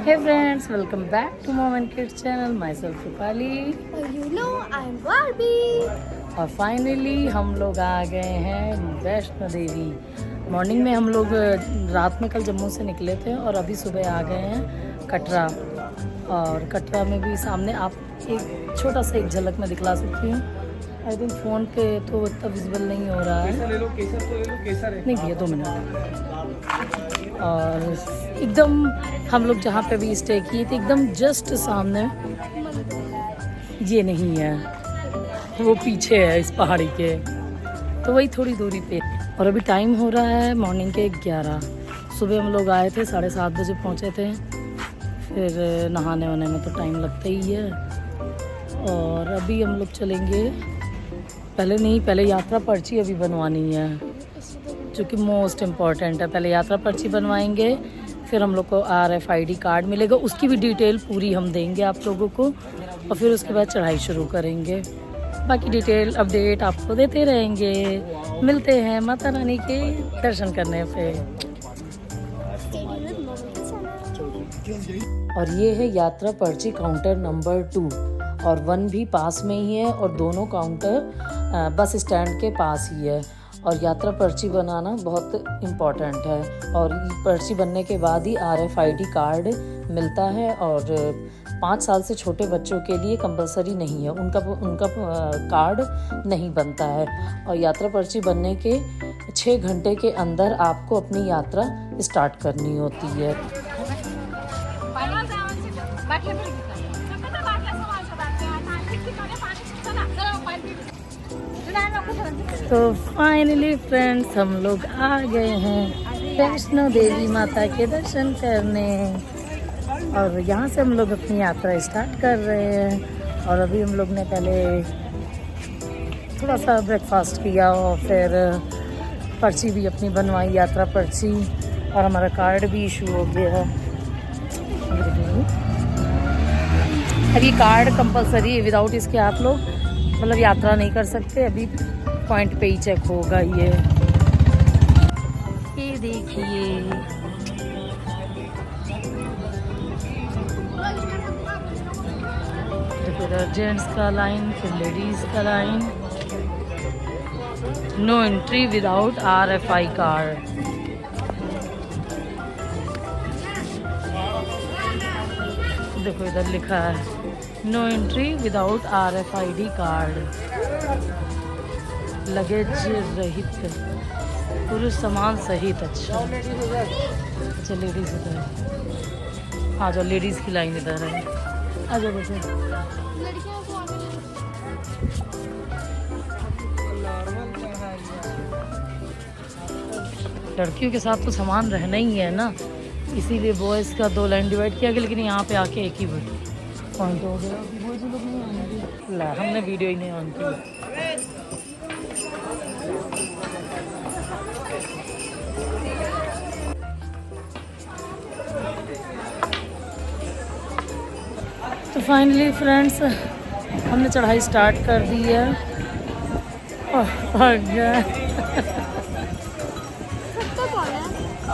Hey friends, welcome back to Mom and Kids channel. Myself Rupali. You know I'm Barbie. और finally हम लोग आ गए हैं Vaishno Devi. Morning में हम लोग रात में कल जम्मू से निकले थे और अभी सुबह आ गए हैं कटरा। और कटरा में भी सामने आप एक छोटा सा एक झलक में दिखला सकती हूँ। आई थिंक फ़ोन पे तो इतना विजिबल नहीं हो रहा है। ले लो केसर नहीं भैया 2 मिनट। और एकदम हम लोग जहाँ पे भी स्टे किए थे एकदम जस्ट सामने, ये नहीं है, वो पीछे है इस पहाड़ी के, तो वही थोड़ी दूरी पे। और अभी टाइम हो रहा है मॉर्निंग के 11। सुबह हम लोग आए थे 7:30 बजे पहुँचे थे। फिर नहाने वहाने में तो टाइम लगता ही है। और अभी हम लोग चलेंगे, पहले यात्रा पर्ची अभी बनवानी है जो कि मोस्ट इम्पॉर्टेंट है। पहले यात्रा पर्ची बनवाएंगे, फिर हम लोग को RFID कार्ड मिलेगा, उसकी भी डिटेल पूरी हम देंगे आप लोगों को। और फिर उसके बाद चढ़ाई शुरू करेंगे। बाकी डिटेल अपडेट आपको देते रहेंगे। मिलते हैं माता रानी के दर्शन करने पे। और ये है यात्रा पर्ची काउंटर नंबर 2 और 1 भी पास में ही है और दोनों काउंटर बस स्टैंड के पास ही है। और यात्रा पर्ची बनाना बहुत इम्पॉर्टेंट है और पर्ची बनने के बाद ही RFID कार्ड मिलता है। और 5 साल से छोटे बच्चों के लिए कंपलसरी नहीं है, उनका कार्ड नहीं बनता है। और यात्रा पर्ची बनने के 6 घंटे के अंदर आपको अपनी यात्रा स्टार्ट करनी होती है। तो फाइनली फ्रेंड्स हम लोग आ गए हैं वैष्णो देवी माता के दर्शन करने। और यहाँ से हम लोग अपनी यात्रा स्टार्ट कर रहे हैं। और अभी हम लोग ने पहले थोड़ा सा ब्रेकफास्ट किया और फिर पर्ची भी अपनी बनवाई, यात्रा पर्ची, और हमारा कार्ड भी इशू हो गया। अब ये कार्ड कंपलसरी है, विदाउट इसके आप लोग मतलब यात्रा नहीं कर सकते। अभी पॉइंट पे ही चेक होगा। ये देखिए, इधर जेंट्स का लाइन, फिर लेडीज का line. No entry without RFI card. देखो इधर लिखा है no entry without RFID card. Luggage रहित, पुरुष सामान सहित। अच्छा लेडीज इधर आ जाओ, लेडीज की लाइन इधर है, आ जाओ बच्चे। लड़कियों के साथ तो सामान रहना ही है ना, इसीलिए बॉयज़ का 2 लाइन डिवाइड किया गया। लेकिन यहाँ पे आके एक ही पॉइंट हो गया। बॉयज़ लोग नहीं आएंगे, ला हमने वीडियो ही नहीं ऑन की। तो फाइनली फ्रेंड्स हमने चढ़ाई स्टार्ट कर दी है और भाग गए।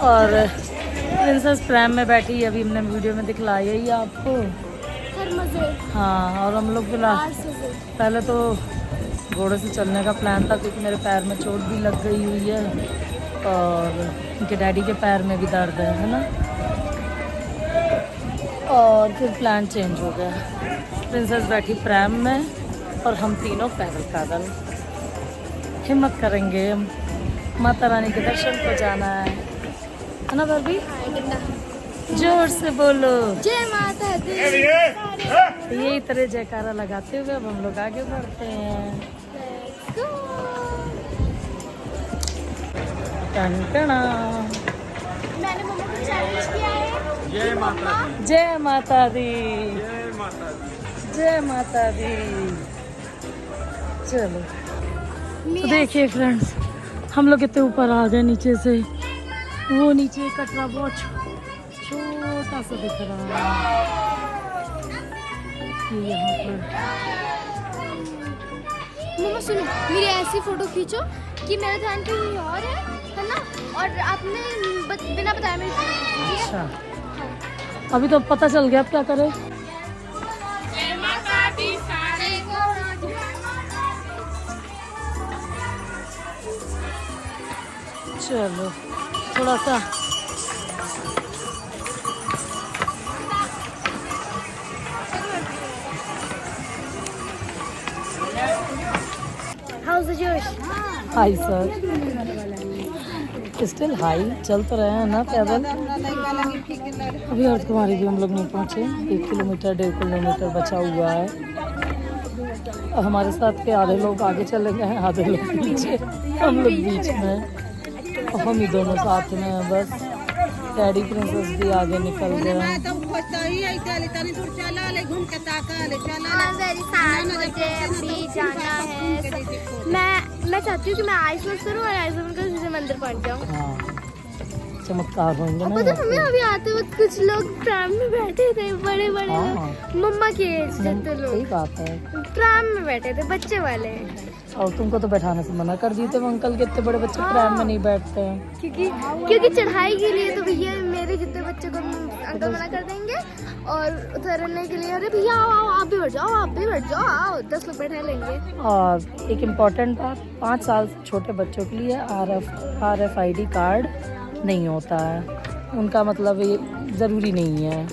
और प्रिंसेस प्रैम में बैठी, अभी हमने वीडियो में दिखलाया ही आपको। हाँ, और हम लोग फिलहाल पहले तो घोड़े से चलने का प्लान था क्योंकि मेरे पैर में चोट भी लग गई हुई है और उनके डैडी के पैर में भी दर्द है ना। और फिर प्लान चेंज हो गया। प्रिंसेस बैठी प्रैम में और हम तीनों पैदल हिम्मत करेंगे। माता रानी के दर्शन को जाना है ना बाबी? जोर से बोलो जय माता दी। यही तरह जयकारा लगाते हुए अब हम लोग आगे बढ़ते हैं। टनटना। मैंने मम्मा को चैलेंज किया है। जय माता दी, जय माता दी, जय माता दी, जय माता दी। चलो तो देखिए फ्रेंड्स, हम लोग कितने ऊपर आ गए नीचे से। वो नीचे कटरा बहुत छोटा सा दिख रहा है। ये यहाँ पर मम्मा सुनो, मेरी ऐसी फोटो खींचो कि मेरा ध्यान कहीं और है ना। और आपने बिना बताए मेरी फोटो खींची है। अच्छा, अभी तो पता चल गया, अब क्या करें। चलो थोड़ा सा How's the Josh? High sir, still high चल तो रहे हैं ना पैदल। अभी अर्थ कुमारी भी हम लोग नहीं पहुँचे, 1 किलोमीटर 1.5 किलोमीटर बचा हुआ है। और हमारे साथ के आधे लोग आगे चले गए हैं, आधे लोग पीछे, हम लोग बीच में और हम ही दोनों साथ में हैं बस। डैडी प्रिंसेस भी आगे निकल गए हैं। अभी जाना है। मैं चाहती हूँ कि मैं आइस मत करूँ और आइस मत कर सीधे मंदिर पहुँच जाऊँ। हाँ, चमत्कार होंगे ना। पता मम्मी अभी आते वक्त कुछ लोग ट्राम में बैठे थे, बड़े बड़े हाँ। लोग, मम्मा के एज जितने सही लोग बात है। ट्राम में बैठे थे, बच्चे वाले। और तुमको तो बैठाने से मना कर दिए थे वो अंकल के, इतने बड़े बच्चे ट्रैम में नहीं बैठते हैं। क्योंकि चढ़ाई के लिए तो भैया मेरे जितने बच्चों को अंकल मना कर देंगे, और उतरने के लिए अरे भैया आओ आओ आप भी बैठ जाओ, आप भी बैठ जाओ, आओ 10 लोग बैठा लेंगे। और एक इम्पॉर्टेंट बात, 5 साल से छोटे बच्चों के लिए RFID कार्ड नहीं होता है। उनका मतलब ये ज़रूरी नहीं है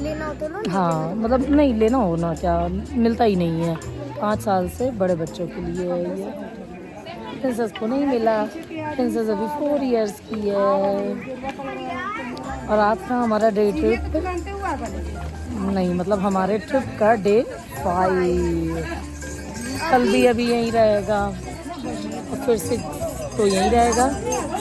लेना हो तो लो। हाँ, मतलब नहीं लेना होना क्या, मिलता ही नहीं है। 5 साल से बड़े बच्चों के लिए है ये। प्रिंसेस को नहीं मिला, प्रिंसेस अभी 4 इयर्स की है। और आज का हमारा डे ट्रिप नहीं, मतलब हमारे ट्रिप का डे 5। कल भी अभी यहीं रहेगा और फिर 6 तो यहीं रहेगा।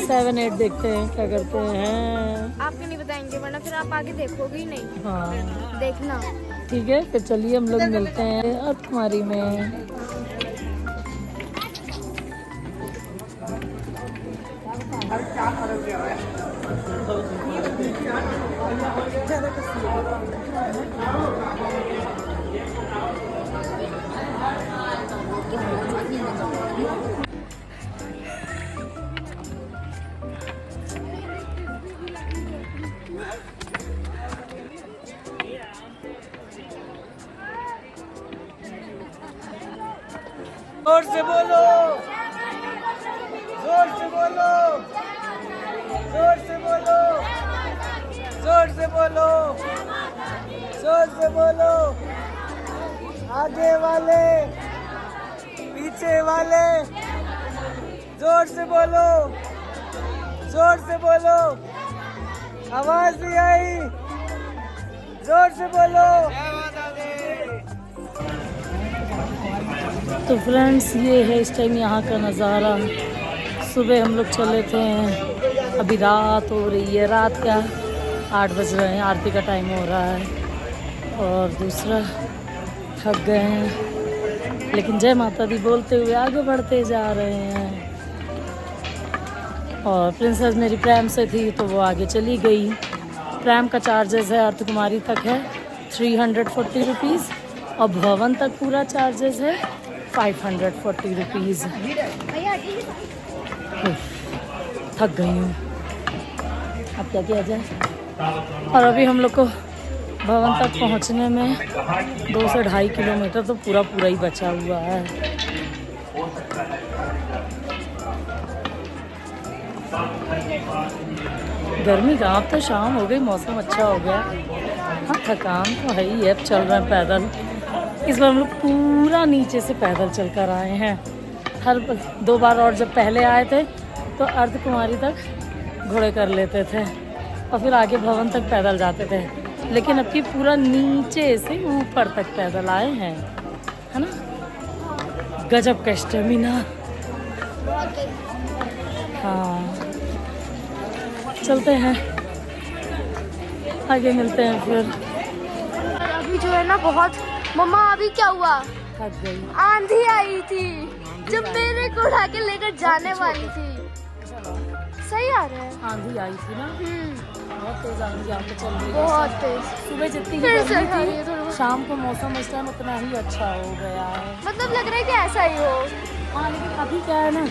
7, 8 देखते हैं क्या करते हैं। आपको नहीं बताएंगे वरना फिर आप आगे देखोगे ही नहीं। हाँ देखना ठीक है, फिर चलिए हम लोग मिलते हैं अर्थ कुमारी में। जोर से बोलो, जोर से बोलो, जोर से बोलो, जोर से बोलो, जोर से बोलो। आगे वाले, पीछे वाले, जोर से बोलो, जोर से बोलो। आवाज नहीं आई, जोर से बोलो। तो फ्रेंड्स ये है इस टाइम यहाँ का नज़ारा। सुबह हम लोग चले थे, अभी रात हो रही है। रात क्या 8 बज रहे हैं, आरती का टाइम हो रहा है। और दूसरा थक गए हैं, लेकिन जय माता दी बोलते हुए आगे बढ़ते जा रहे हैं। और प्रिंसेस मेरी प्रैम से थी तो वो आगे चली गई। प्रैम का चार्जेस है अर्थ कुमारी तक है 340 रुपीज़ और भवन तक पूरा चार्जेस है 540 रुपीज़। थक गई हूँ, अब क्या किया जाए। और अभी हम लोग को भवन तक पहुँचने में 2 से 2.5 किलोमीटर तो पूरा ही बचा हुआ है। गर्मी का अब तो शाम हो गई, मौसम अच्छा हो गया। हाँ थकान तो है ही है, अब चल रहे हैं पैदल। इस बार हम लोग पूरा नीचे से पैदल चल कर आए हैं। हर 2 बार और जब पहले आए थे तो अर्ध कुमारी तक घोड़े कर लेते थे और फिर आगे भवन तक पैदल जाते थे, लेकिन अब की पूरा नीचे से ऊपर तक पैदल आए हैं, है ना। गजब का स्टेमिना। हाँ चलते हैं, आगे मिलते हैं फिर। अभी जो है ना बहुत मम्मा अभी क्या हुआ, थक गई। आंधी आई थी जब मेरे को उठा के लेकर जाने वाली थी। सही आ रहा है। आंधी आई थी ना, बहुत तेज आंधी यहाँ पे चल रही है। बहुत तेज। सुबह जितनी फिर ही से गर्मी आ रही है थोड़ा। थी, शाम को मौसम इस टाइम उतना ही अच्छा हो गया है। मतलब लग रहा है कि ऐसा ही हो। हाँ लेकिन अभी क्या है ना,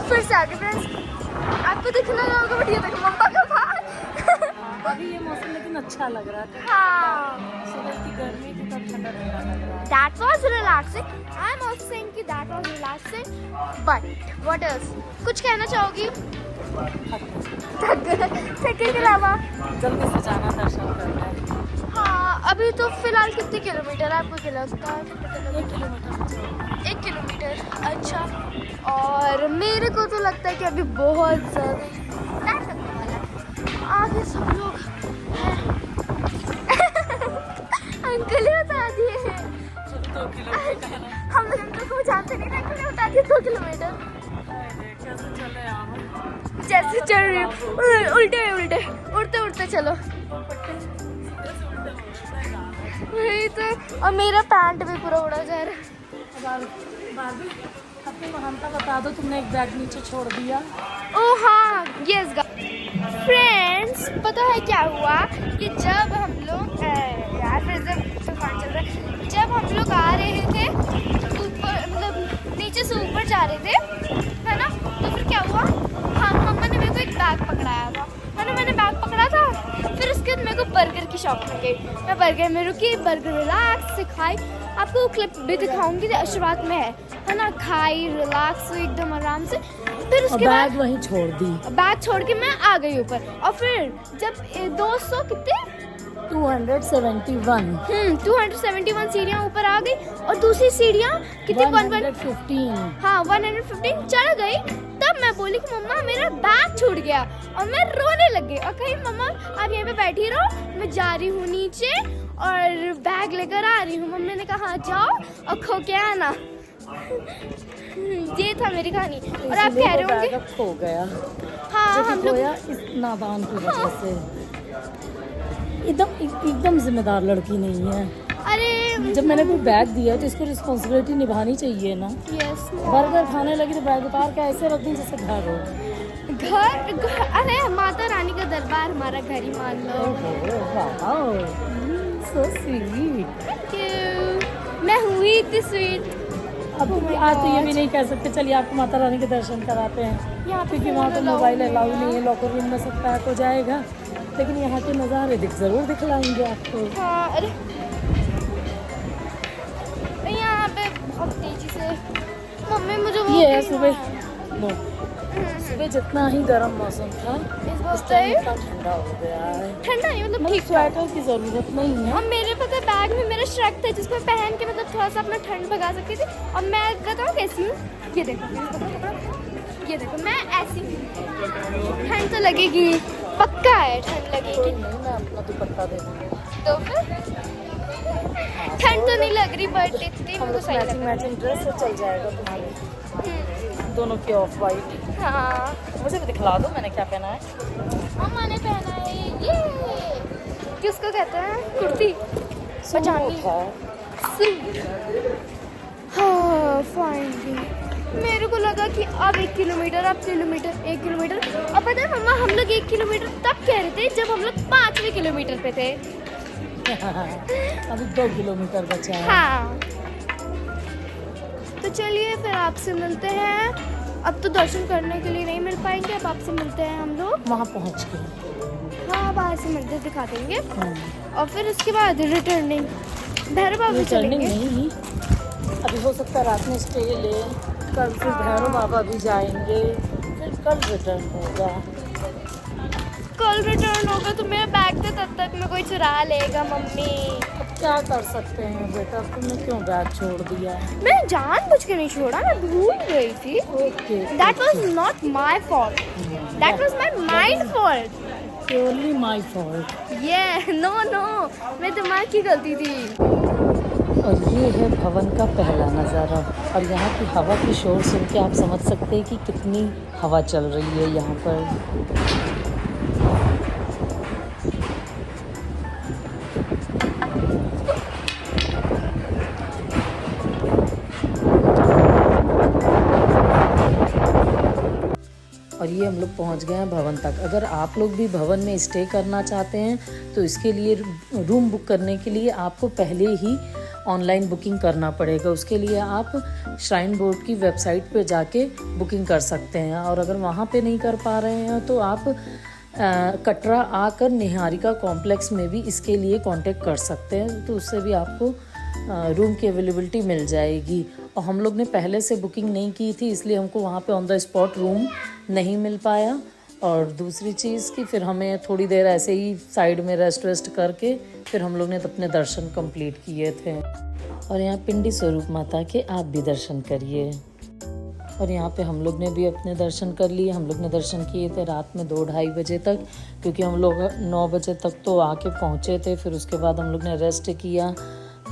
फिर से आगे फ्रेंड्स आपको दिखना होगा, बट ये देखो मम्मा का भाग अभी ये मौसम लेकिन अच्छा लग रहा है। हाँ सुबह की गर्मी थी तब ठंडा ठंडा लग रहा है। that was relaxing. I'm also saying कि that was relaxing. But what else? कुछ कहना चाहोगी? थके के अलावा? जल्दी से जाना दर्शन करना है। हाँ अभी तो फिलहाल कितने किलोमीटर है आपको क्या लगता है? 1 किलोमीटर। 1 किलोमीटर। अच्छा। और मेरे को तो लगता है कि अभी बहुत ज़्यादा आगे सब लोग हैं। अंकल ही बता दिए हैं। 2 किलोमीटर। हम लोग अंकल को जानते नहीं, अंकल ने बता दिया 2 किलोमीटर। कैसे चले आप? जैसे चल रही हूँ उल्टे उल्टे उड़ते उड़ते चलो। वही तो। और मेरा पैंट भी पूरा उड़ा जा रहा है। बारबी अपनी महानता बता दो, तुमने एक बैग नीचे छोड़ दिया। ओह हाँ यस फ्रेंड्स, पता है क्या हुआ कि जब हम लोग यार फिर से तूफान चल रहा है, जब हम लोग आ रहे थे ऊपर मतलब नीचे से ऊपर जा रहे थे है ना, तो फिर क्या हुआ, हाँ मम्मा ने मेरे को एक बैग पकड़ाया था है ना, मैंने बैग पकड़ा था, फिर उसके बाद मेरे को बर्गर की शॉप मिल गई, मैं बर्गर में रुकी, बर्गर रिलैक्स से खाई, आपको क्लिप भी दिखाऊंगी शुरुआत में है ना, खाई रिलैक्स हुई एकदम आराम से, फिर उसके बाद बैग वहीं छोड़ दी, बैग छोड़ के मैं आ गई ऊपर, और फिर जब 200 कितने 271 271 सीढ़ियाँ ऊपर आ गई, और दूसरी सीढ़ियाँ कितनी 115 हाँ 115 चढ़ गई, तब मैं बोली कि मम्मा मेरा बैग छूट गया, और मैं रोने लग गई, और कही मम्मा आप यहाँ पे बैठी रहो, मैं जा रही हूँ नीचे और बैग लेकर आ रही हूँ। मम्मी ने कहा जाओ और खो के आना। ये था मेरी कहानी। और आप कह रहे होंगे बैग खो गया, हाँ जो हम कि लोग खोया इस नादान की वजह से। एकदम जिम्मेदार लड़की नहीं है। अरे जब मैंने कोई बैग दिया है तो इसको रिस्पॉन्सिबिलिटी निभानी चाहिए ना। यस बर्गर खाने लगी तो बैग उतार के ऐसे रख दूं जैसे घर हो। घर अरे माता रानी का दरबार हमारा घर ही मान लो। So sweet. Thank you. मैं हुई इतनी स्वीट। अब आज तो ये भी नहीं कह सकते चलिए आपको माता रानी के दर्शन कराते हैं, यहाँ पे क्योंकि वहाँ तो मोबाइल अलाउ नहीं है, लॉकर रूम में सब पैक हो जाएगा, लेकिन यहाँ के नज़ारे जरूर दिखलाएंगे आपको। हाँ अरे यहाँ पे बहुत तेजी से मम्मी मुझे वो ये है भी सुबह हुआ। नो सुबह जितना ही गर्म मौसम था इस उस वक्त टाइम इतना ठंडा हो गया है, ठंडा नहीं मतलब मतलब ठीक स्वेटर की ज़रूरत नहीं है। और मेरे पता बैग में मेरा श्रग था जिसको पहन के मतलब थोड़ा सा अपना ठंड भगा सकती थी, और मैं बताऊँ कैसी हूँ, ये देखो ये देखो मैं ऐसी हूँ, ठंड तो लगेगी पक्का है, ठंड लगेगी नहीं मैं अपना दुपट्टा दे दूँगी। तो फिर ठंड तो नहीं लग रही बट इतनी हम मुझे लोग सही लग मैचिंग रहा मैचिंग ड्रेस से चल जाएगा तुम्हारे, है। दोनों की ऑफ वाइट। हाँ मुझे भी दिखला दो मैंने क्या पहना है। मम्मा ने पहना है ये किसको कहते हैं कुर्ती पजामी सूट। हाँ फाइनली मेरे को लगा कि अब 1 किलोमीटर अब 1 किलोमीटर, अब पता है मम्मा हम लोग 1 किलोमीटर तब कह रहे थे जब हम लोग 5वें किलोमीटर पे थे। अभी 2 किलोमीटर बचा है। हाँ तो चलिए फिर आपसे मिलते हैं, अब तो दर्शन करने के लिए नहीं मिल पाएंगे, अब आपसे मिलते हैं हम लोग वहाँ पहुँच के। हाँ बाहर से मंदिर दिखा देंगे, और फिर उसके बाद रिटर्निंग भैरव बाबा रिटर्निंग चलेंगे। नहीं, अभी हो सकता है रात में स्टे ले, कल फिर भैरव बाबा भी जाएंगे, फिर कल रिटर्न होगा। कल रिटर्न होगा तो मेरा बैग तो तब तक में कोई चुरा लेगा मम्मी। अब क्या कर सकते हैं बेटा, तुमने क्यों बैग छोड़ दिया? मैं जानबूझ के नहीं छोड़ा, मैं भूल गई थी। Okay that was not my fault, that was my mind fault. Purely my fault. ये नो मैं दिमाग की गलती थी। और ये है भवन का पहला नज़ारा, और यहाँ की हवा की शोर सुन के आप समझ सकते हैं कि कितनी हवा चल रही है यहाँ पर। और ये हम लोग पहुंच गए हैं भवन तक। अगर आप लोग भी भवन में स्टे करना चाहते हैं तो इसके लिए रूम बुक करने के लिए आपको पहले ही ऑनलाइन बुकिंग करना पड़ेगा। उसके लिए आप श्राइन बोर्ड की वेबसाइट पे जाके बुकिंग कर सकते हैं, और अगर वहाँ पे नहीं कर पा रहे हैं तो आप कटरा आकर निहारिका कॉम्प्लेक्स में भी इसके लिए कांटेक्ट कर सकते हैं, तो उससे भी आपको रूम की अवेलेबिलिटी मिल जाएगी। और हम लोग ने पहले से बुकिंग नहीं की थी, इसलिए हमको वहाँ पे ऑन द स्पॉट रूम नहीं मिल पाया। और दूसरी चीज़ कि फिर हमें थोड़ी देर ऐसे ही साइड में रेस्ट करके फिर हम लोग ने अपने दर्शन कंप्लीट किए थे। और यहाँ पिंडी स्वरूप माता के आप भी दर्शन करिए। और यहाँ पे हम लोग ने भी अपने दर्शन कर लिए। हम लोग ने दर्शन किए थे रात में 2-2:30 बजे तक, क्योंकि हम लोग 9 बजे तक तो आके पहुँचे थे। फिर उसके बाद हम लोग ने रेस्ट किया,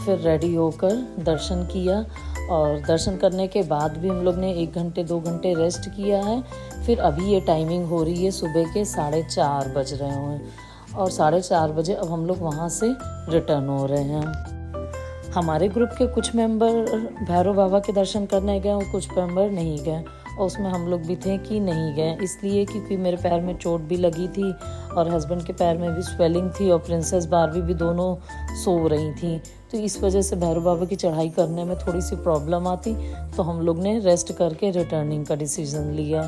फिर रेडी होकर दर्शन किया। और दर्शन करने के बाद भी हम लोग ने 1 घंटे 2 घंटे रेस्ट किया है। फिर अभी ये टाइमिंग हो रही है सुबह के 4:30 बज रहे हैं और 4:30 बजे अब हम लोग वहाँ से रिटर्न हो रहे हैं। हमारे ग्रुप के कुछ मेंबर भैरव बाबा के दर्शन करने गए और कुछ मेंबर नहीं गए, और उसमें हम लोग भी थे कि नहीं गए, इसलिए क्योंकि मेरे पैर में चोट भी लगी थी और हस्बैंड के पैर में भी स्वेलिंग थी और प्रिंसेस बारबी भी दोनों सो रही थी। तो इस वजह से भैरव बाबा की चढ़ाई करने में थोड़ी सी प्रॉब्लम आती, तो हम लोग ने रेस्ट करके रिटर्निंग का डिसीजन लिया।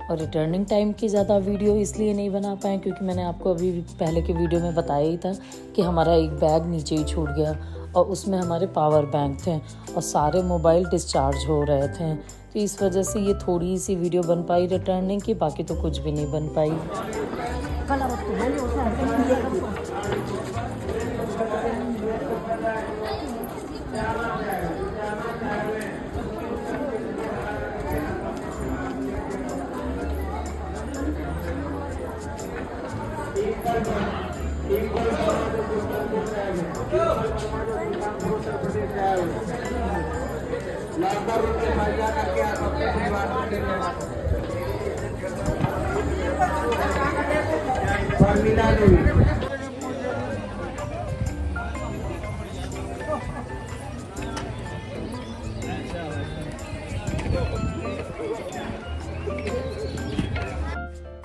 और रिटर्निंग टाइम की ज़्यादा वीडियो इसलिए नहीं बना पाए क्योंकि मैंने आपको अभी पहले के वीडियो में बताया ही था कि हमारा एक बैग नीचे ही छूट गया और उसमें हमारे पावर बैंक थे और सारे मोबाइल डिस्चार्ज हो रहे थे। तो इस वजह से ये थोड़ी सी वीडियो बन पाई रिटर्निंग की, बाकी तो कुछ भी नहीं बन पाई।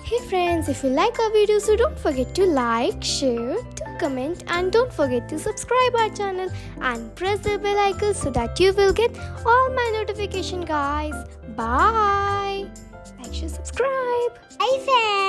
Hey friends, if you like our video, so don't forget to like, share, to comment, and don't forget to subscribe our channel and press the bell icon so that you will get all my notification, guys. Bye. Like, share, subscribe. Bye friends.